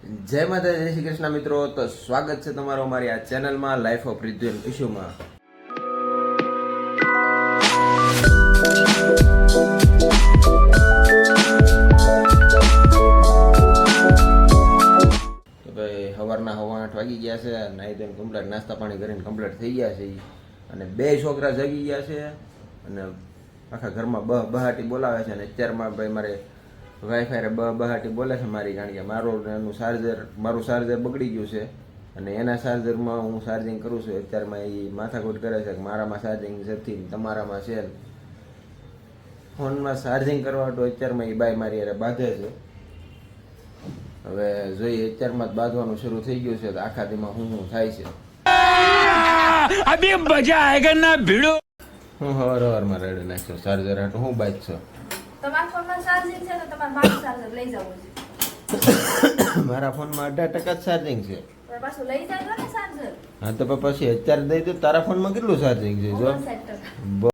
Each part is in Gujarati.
જય માતા, જય શ્રી કૃષ્ણ મિત્રો. તો સ્વાગત છે તમારો અમારી આ ચેનલમાં લાઈફ ઓફ રિદ્ધુ એન્ડ કિશુમાં. તો ભાઈ સવારના 8:15 વાગી ગયા છે. નાઈ ધોઈને કમ્પ્લીટ નાસ્તા પાણી કરીને કમ્પ્લીટ થઈ ગયા છે અને બે છોકરા જાગી ગયા છે અને આખા ઘરમાં બહાટી બોલાવે છે. અને અત્યારમાં ભાઈ મારે વાઈફાઈ બહાટી બોલે છે મારી, કારણ કે મારું ચાર્જર બગડી ગયું છે અને એના ચાર્જરમાં હું ચાર્જિંગ કરું છું. અત્યારમાં એ માથાકૂટ કરે છે કે મારામાં ચાર્જિંગ નથી, તમારામાં છે. ફોનમાં ચાર્જિંગ કરવા તો અત્યારમાં એ બાય મારી યારે બાંધે છે. હવે જોઈએ, અત્યારમાં જ બાંધવાનું શરૂ થઈ ગયું છે તો આખા દીમાં હું થાય છે. અભી મજા આયેગા ના ભીડો. હું હવારમાં રેડી નાખ્યો ચાર્જર હાટું. હું બાજ છો તમારા ફોનમાં ચાર્જિંગ છે તો તમારે મારું ચાર્જર લઈ જવું છે. મારા ફોનમાં 18% જ ચાર્જિંગ છે. પણ પાછું લઈ જાય ને ચાર્જર. હા તો પછી અત્યારે દઈ દો. તારા ફોનમાં કેટલું ચાર્જિંગ છે જો? 59%.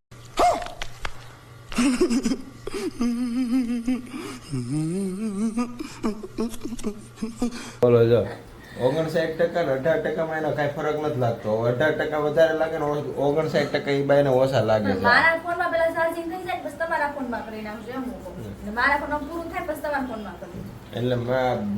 બોલો જો, 59% ને 18% એનો કઈ ફરક નથી લાગતો. 18% વધારે લાગે ને 59% એ બાઈને ઓછા લાગે છે. મારા ફોનમાં પેલા ચાર્જિંગ થઈ જાય પછી તમારા ફોનમાં કરી નાખજો એમ હું કહું. અને મારા ફોનમાં પૂરું થાય પછી તમારા ફોનમાં કરી. એટલે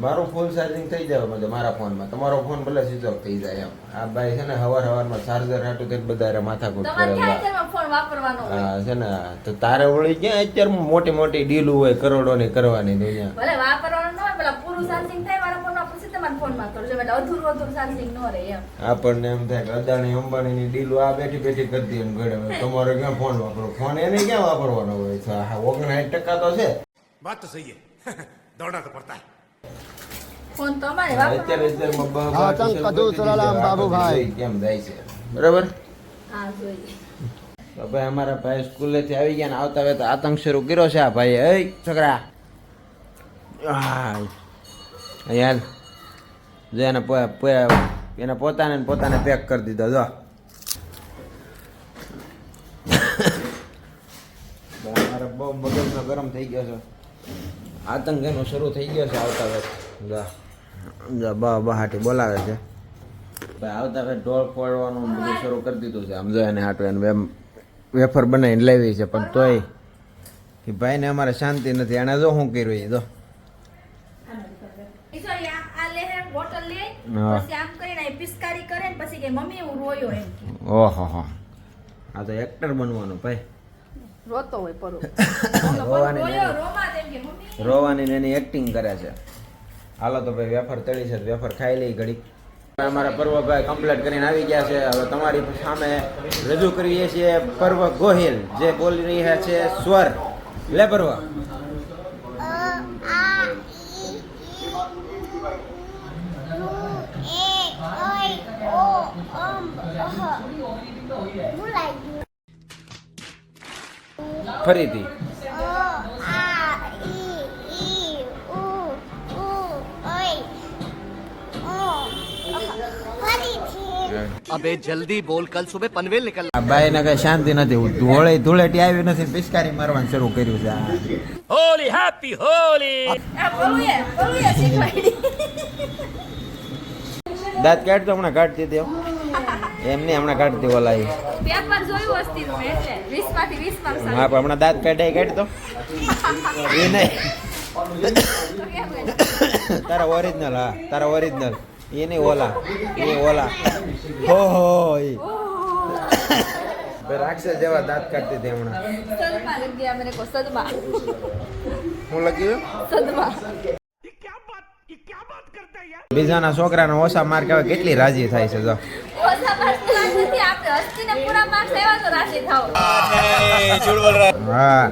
મારું ફૂલ ચાર્જિંગ થઈ જાય મતલબ મારા ફોનમાં. તમારો ફોન ભલે સ્વિચ ઓફ થઈ જાય એમ. આ ભાઈ છે ને સવારમાં ચાર્જર હાટું તે બધા માથાકૂટ કરે. તમારે ક્યાં અત્યારમાં ફોન વાપરવાનો હોય? હા છે ને, તો તારે વળી ક્યાં અત્યારે મોટી મોટી ડીલું હોય કરોડોની કરવાની દુનિયા. ભલે વાપરવાનો ન હોય, પેલા પૂરું ચાર્જિંગ થાય મારા ફોનમાં પછી તમારા ફોનમાં કરજો. એટલે અધૂરું ચાર્જિંગ ન રહે એમ. આપણને એમ થાય કે અદાણી અંબાણીની ડીલું આ બેઠી બેઠી કરતી એમ ઘડે. તમારે ક્યાં ફોન વાપરો? ફોન એને ક્યાં વાપરવાનો હોય છે? 59% તો છે. बात तो सही है दौड़ना तो पड़ता है. ફોન તો અમારે વાપરવાનો. કેમ જાય છે બરાબર. હા જોઈએ. તો ભાઈ અમારા ભાઈ સ્કૂલેથી આવી ગયા ને આવતા હવે તો આતંક શરૂ કર્યો છે આ ભાઈ. એ છોકરા યાર જો એને પોતાને પેક કરી દીધો. જો અમારે બહુ મગજનો ગરમ થઈ ગયો છે. આતંક એનો શરૂ થઈ ગયો છે આવતા હવે. બહાટી બોલાવે છે ભાઈ. આવતા હવે ઢોળ ફોડવાનું બધું શરૂ કરી દીધું છે. આમ જો એને હાટું એને વેફર બનાવીને લાવી છે, પણ તોય એ ભાઈને અમારે શાંતિ નથી. એને જો શું કર્યું એ જો. ઓહો હો, આ તો એક્ટર બનવાનું ભાઈ. રોતો હોય પરો. રોવાની એની એક્ટિંગ કરે છે. હાલો તો ભાઈ વેફર તળી છે, વેફર ખાઈ લઈ ઘડી. અમારા પર્વભાઈ કમ્પ્લીટ કરીને આવી ગયા છે. હવે તમારી સામે રજૂ કરીએ છીએ પર્વ ગોહિલ, જે બોલી રહ્યા છે સ્વર. લે પર્વ. ફરીથી अबे जल्दी बोल कल सुबह पनवेल निकल. આ બાઈ ને કઈ શાંતિ નથી. ધૂળેટી આવી નથી, પિચકારી મારવાનું શરૂ કર્યું છે. होली हैप्पी होली. દાંત કાઢતો હમણાં કાઢતી દે. એમને હમણાં કાઢતી ઓલા પેપર જોયું હસ્તી નું એટલે 20 માંથી 20 માર્ક્સ આવે. હા પણ હમણાં દાંત કાઢતો એ નહીં. તારા ઓરિજિનલ. હા તારા ઓરિજિનલ. એ નહીં ઓલા. હો એ રાક્ષસ જેવા દાંત કાઢતી હતી હમણાં. સદમા લગ ગયા મેરે કો સદમા. હું લખ્યું સદમા. બીજાના છોકરાને ઓછા માર્ક આવે કેટલી રાજી થાય છે જો. ઓછા માર્ક્સ નથી, આપણે હસ્તીને પૂરા માર્ક્સ આવ્યા તો રાજી થાવ. હા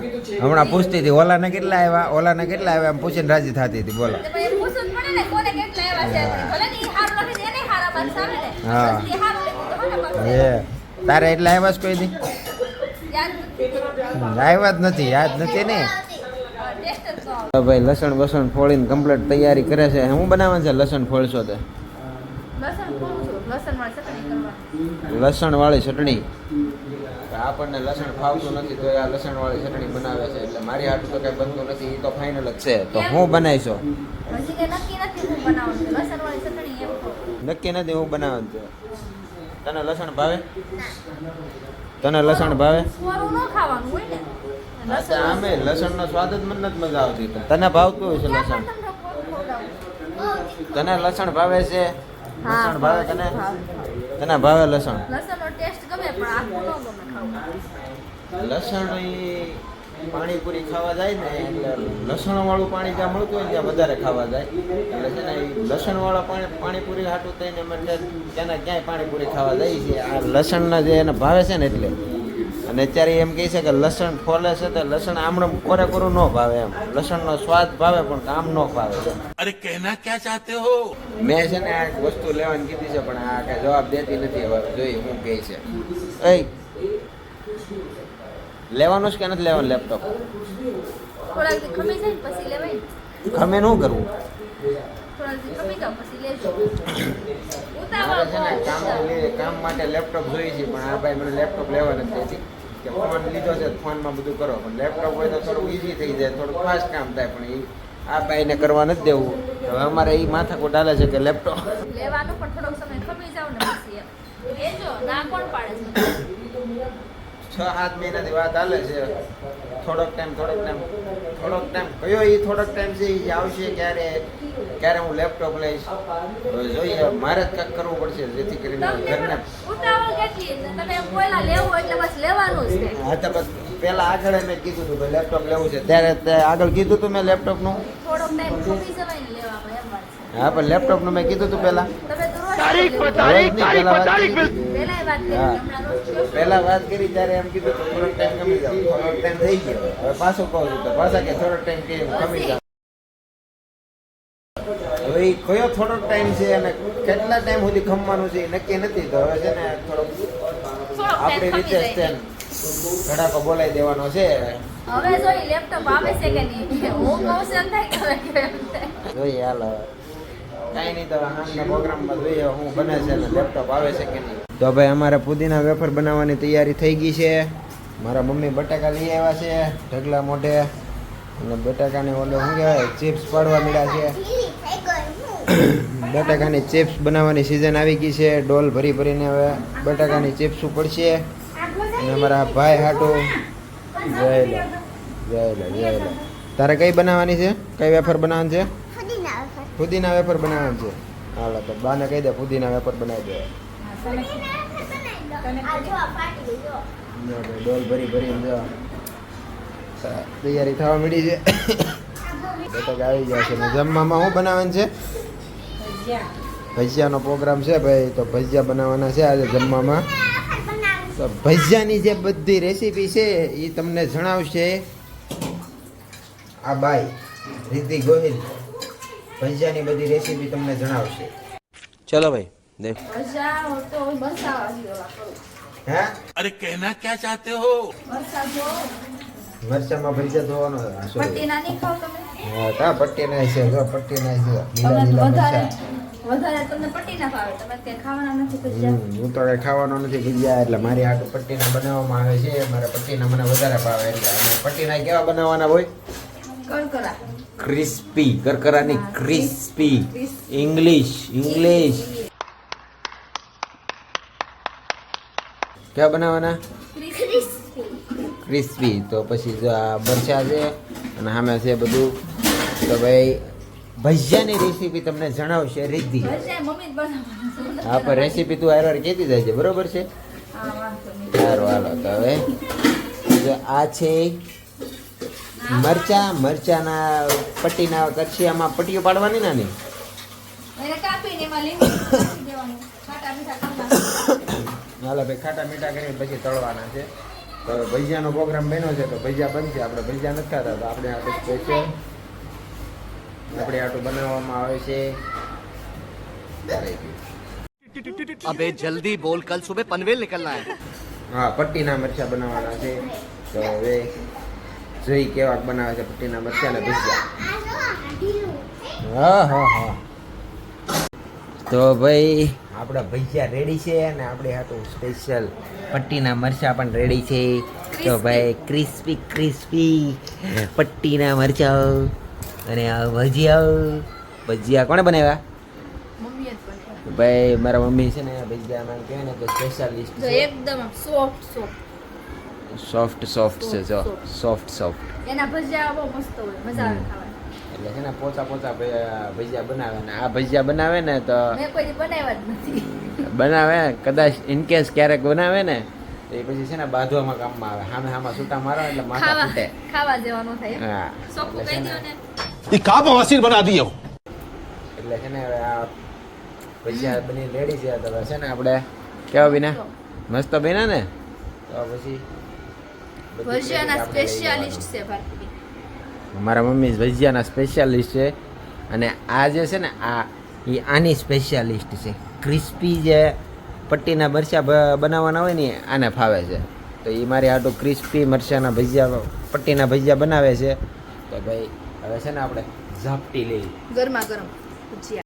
હમણાં પૂછતી હતી ઓલાને કેટલા આવ્યા એમ પૂછીને રાજી થતી હતી. બોલો. તો પછી પૂછવું પડે ને કોને કેટલા આવ્યા છે. ભલે ને ઈ હારું લખે એને હારા માર્ક્સ આવે ને. હા. હસ્તી હારું લખ્યું તો હારા માર્ક્સ આવે. તારે એટલા આવ્યા જ કોઈ દી? યાદ નથી. આવ્યા જ નથી, યાદ નથી ને. ટેસ્ટ જ ન આવે. તો ભાઈ લસણ બસણ ફોડીને કમ્પ્લીટ તૈયારી કરે છે. શું બનાવવાનું છે? લસણ ફોડશો તો લસણ પૂરું છું લસણવાળી ચટણી કરવાની. લસણવાળી ચટણી આપણને લસણ ફાવતું નથી તો આ લસણવાળી ચટણી બનાવે છે એટલે મારી હાટું તો કઈ બનતું નથી એ તો ફાઇનલ જ છે તો હું બનાવીશો હજી કે નક્કી નથી હું બનાવવાનું છે. લસણવાળી ચટણી એમ કહું. નક્કી નથી હું બનાવવાનું છે તને લસણ ભાવે તને લસણ ભાવે કોરું ન ખાવાનું હોય ને. અચ્છા આમે લસણનો સ્વાદ જ મને નથી મજા આવતી તને ભાવતું હોય છે ક્યાં લસણ પણ તમને કોરું ખવડાવું? તને લસણ ભાવે છે હા, લસણ ભાવે તને ભાવે. તને ભાવે લસણ લસણનો ટેસ્ટ ગમે પણ આખું ન ગમે ખાવું. લસણ ઈ પાણીપુરી ખાવા જાય ને એટલે લસણ વાળું પાણી જ્યાં મળતું હોય ત્યાં વધારે ખાવા જાય એટલે છે ને એ લસણ વાળા પાણીપુરી હાટું થઈને અમે ત્યાંના ક્યાંય પાણીપુરી ખાવા જાય છે આ લસણના જે એને ભાવે છે ને એટલે અને અત્યારે એમ કહે છે કે લસણ ફોલે છે તો લસણ આમણે કોરે કોરું ન ભાવે એમ લસણનો સ્વાદ ભાવે પણ કામ ન ભાવે अरे कहना क्या चाहते हो મેં છે ને આ વસ્તુ લેવાની કીધી છે પણ આ કઈ જવાબ દેતી નથી હવે જોઈ હું કહે છે એ લેવાનું છે કે નથી લેવાનું લેપટોપ થોડાક દી ખમી જાય ને પછી લેવાય ને. ખમે શું કરવું થોડાક દી ખમી જાવ પછી લેજો. મારે છે ને ઉતાવળ કામ માટે લેપટોપ જોઈએ છે પણ આ ભાઈ મને લેપટોપ લેવા નથી દેતી કે ફોન લીધો છે ફોનમાં બધું કરો પણ લેપટોપ હોય તો થોડું ઈઝી થઈ જાય થોડું ફાસ્ટ કામ થાય પણ એ આ ભાઈને કરવા નથી દેવું હવે અમારે એ માથાકૂટ હાલે છે કે લેપટોપ લેવાનું પણ થોડોક સમય ખમી જાવ ને પછી એમ. લેજો ના કોણ પાડે છે. 6-7 મહિનાથી વાત હાલે છે થોડોક ટાઈમ કયો એ થોડોક ટાઈમ છે એ આવશે ક્યારે હું લેપટોપ લઈશ હવે જોઈએ મારે જ કાંઈક કરવું પડશે જેથી કરીને ઘરને તમને ઉતાવળ કેટલી છે? તમે એમ પહેલા લેવું એટલે બસ લેવાનું જ છે. હા તો બસ પહેલા આગળ મેં કીધું હતું કે લેપટોપ લેવું છે ત્યારે આગળ કીધું હતું મેં લેપટોપનું થોડોક ટાઈમ ખમી જવાય ને લેવામાં એમ વાત છે. હા પણ લેપટોપનું મેં કીધું હતું પહેલા તમે તો રોજ तारीख લેવું. पर तारीख तारीख पर तारीख मिल પહેલાય વાત કરી હા. હમણાં રોજ કયો છો? પહેલા વાત કરી ત્યારે એમ કીધું તો થોડોક ટાઈમ કમી જાવ થોડોક ટાઈમ થઈ ગયો હવે પાછું કહું છું તો પાછા કે થોડોક ટાઈમ કે કમી જાવ હવે એ કયો થોડોક ટાઈમ છે અને કેટલા ટાઈમ સુધી ખમવાનું છે એ નક્કી નથી તો હવે છે ને થોડોક આપણી રીતે જ છે ને ઘડાકો બોલાવી દેવાનો છે હવે જોઈ લેપટોપ આવે છે કે નહીં. હું કહું છું એમ થાય કે હવે કેમ થાય. જોઈએ હાલ હવે કાંઈ નહીં તો આમના પ્રોગ્રામમાં જોઈએ હું બને છે ને લેપટોપ આવે છે કે નહીં તો ભાઈ અમારે પુદીના વેફર બનાવવાની તૈયારી થઈ ગઈ છે મારા મમ્મી બટાકા લઈ આવ્યા છે ઢગલા મોઢે અને બટાકાને ઓલો શું કહેવાય ચિપ્સ પાડવા મળ્યા છે બટાકાની ચિપ્સ બનાવવાની સિઝન આવી ગઈ છે ડોલ ભરી ભરીને હવે બટાકાની ચિપ્સ પડશે અને અમારા ભાઈ હાટુ જય લે તારે કઈ બનાવવાની છે કઈ વેફર બનાવવાની છે પુદીના વેફર બનાવવાનું છે હાલો તો બાને કહી દે પુદીના વેફર બનાવી દે ડોલ ભરી ભરીને જો તૈયારી થવા મળી છે બટાકા આવી ગયા છે ને જમવામાં શું બનાવવાનું છે ભજીયાનો પ્રોગ્રામ છે ભાઈ તો ભજીયા બનાવવાના છે આજે જમવામાં તો ભજીયાની જે બધી રેસીપી છે એ તમને જણાવશે આ બાઈ રીતિ ગોહિલ ભજીયાની બધી રેસીપી તમને જણાવશે ચલો ભાઈ દેખ મજા તો બરસાવા જેવા કરું. હે अरे कहना क्या चाहते हो બરસા જો મરચામાં ભજીયા ધોવાનો પટ્ટી ના નહીં ખાવ તમે. હા તા પટ્ટી નાય છે જો પટ્ટી નાય છે લીલા તમે લીલા વધારે મરચાં વધારે તમને પટ્ટી ના ભાવે તમે તે ખાવાના નથી ભજીયા. હું તો કઈ ખાવાનો નથી ભજીયા એટલે મારી હાટુ પટ્ટીના બનાવવામાં આવે છે મારા પટ્ટીના મને વધારે ભાવે એટલે અને પટ્ટીના કેવા બનાવવાના હોય કરકરા ક્રિસ્પી કરકરાની ક્રિસ્પી ઇંગ્લિશ કેવા બનાવવાના ક્રિસ્પી તો પછી જો આ મરચા છે અને સામે છે બધું તો ભાઈ ભજીયાની રેસીપી તમને જણાવશે રીતિ ભજીયા મમ્મી જ બનાવવાના છે. હા પણ રેસીપી તું હારવાર કહેતી જાય છે બરોબર છે હા વાંધો નહીં. સારું હાલો તો હવે જો આ છે મરચાના પટ્ટીના કચિયામાં પટ્ટીઓ પાડવાની નાની એને કાપીને એમાં લીંબુ નાખી દેવાનું. ખાટા મીઠા કરવાના. હાલો ભાઈ ખાટા મીઠા કરીને પછી તળવાના છે તો હવે ભજીયાનો પ્રોગ્રામ બન્યો છે તો ભજીયા બનશે આપણે ભજીયા નથી ખાતા તો આપણે આટલું સ્પેશિયલ આપણે આટલું બનાવવામાં આવે છે अबे जल्दी बोल कल सुबह पनवेल निकलना है હા પટ્ટીના મરચાં બનાવવાના છે તો હવે જોઈ કેવાક બનાવે છે પટ્ટીના મરચાં ને ભજીયા હા તો ભાઈ આપણા ભજીયા રેડી છે અને આપણે હાટું સ્પેશિયલ પટ્ટીના મરચાં પણ રેડી છે. તો ભાઈ ક્રિસ્પી ક્રિસ્પી પટ્ટીના મરચાં અને આ ભજીયા કોણે બનાવ્યા? મમ્મીએ જ બનાવ્યા. ભાઈ મારા મમ્મી છે ને ભજીયામાં કહે ને કે સ્પેશિયાલિસ્ટ જો છે. એકદમ સોફ્ટ સોફ્ટ સોફ્ટ છે જો સોફ્ટ સોફ્ટ. એના ભજીયા બહુ મસ્ત હોય, મજા આવે ખાવાની. એટલે છે ને પોચા ભજીયા બનાવે ને આ ભજીયા બનાવે ને તો મેં કોઈ દી બનાવ્યા જ નથી. બનાવે કદાચ ઇનકેસ ક્યારેક બનાવે ને તો એ પછી છે ને બાંધવામાં કામમાં આવે. સામે સામા છૂટા મારો એટલે માથા ખાવા ફૂટે. ખાવા જેવાનું થાય. હા સોખું એટલે કહી છે દો ને ને. ये का बवासीर बना दिए हो એટલે છે ને હવે આ ભજીયા બની રેડી છે તો હવે છે ને આપણે કેવા બીના મસ્ત બન્યા ને તો પછી બધું ભજીયાના આપણે લઈ સ્પેશિયાલિસ્ટ છે ભારતી. મારા મમ્મી ભજીયાના સ્પેશિયાલિસ્ટ છે અને આ જે છે ને એ આની સ્પેશિયાલિસ્ટ છે. ક્રિસ્પી જે પટ્ટીના મરચાં બનાવવાના હોય ને આને ફાવે છે. તો એ મારી આટલું ક્રિસ્પી મરચાંના ભજીયા પટ્ટીના ભજીયા બનાવે છે. તો ભાઈ હવે છે ને આપણે ઝાપટી લઈ ગરમા ગરમ ભજીયા.